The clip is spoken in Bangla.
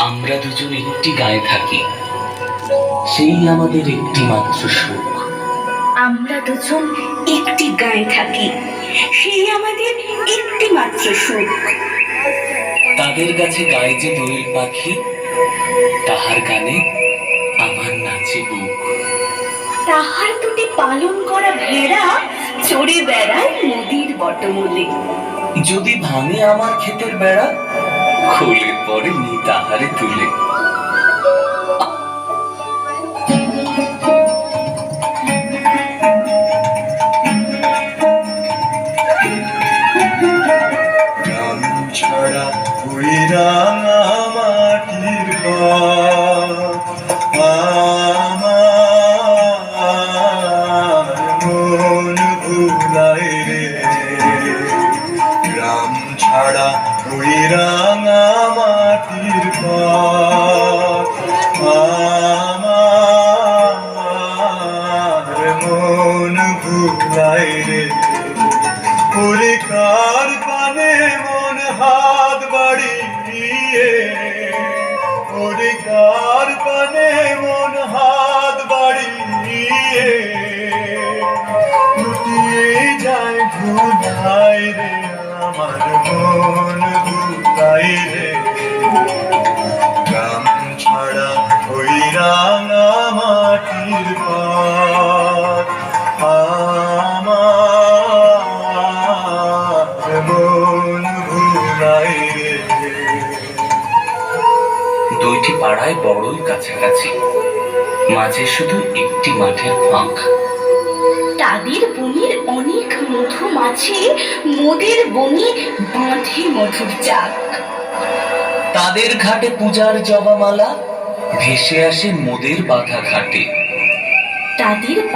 আমরা দুজন একটি গায়ে থাকি, সেই আমাদের একটি মাত্র সুখ। আমরা দুজন একটি গায়ে থাকি, সেই আমাদের একটি মাত্র সুখ। তাদের কাছে গায়ে যে দোয়েল পাখি, তাহার গানে আমার নাচে বুক। তাহার দুটি পালন করা ভেড়া চড়ে বেড়ায় নদীর বটমূলে। যদি ভাঙে আমার ক্ষেতের বেড়া, খোলের পরে নি তাহারে তুলে। গ্রাম ছাড়া ওই রাঙা মাটির আমার মন ভুলায় রে। গ্রাম ছাড়া ওই রাঙা মাটির আমার মন ভুলায় রে। ওরে কার পানে মন হাত বাড়িয়ে, ওরে কার পানে মন হাত বাড়িয়ে লুটিয়ে যায় ভুলাই রে। আমার মন ভুলাই রে। গ্রাম ছাড়া ওই রাঙা মাটির পথ আমার মন ভুলাই রে। দুইটি পাড়ায় বড়ই কাছাকাছি, মাঝে শুধু একটি মাঠের ফাঁক। তাদের বনের অনেক মধু মাছে মোদের বনে বাঁধে মধুর চাক। তাদের ঘাটে পূজার জবামালা ভেসে আসে মোদের বাঁধা ঘাটে। তাদের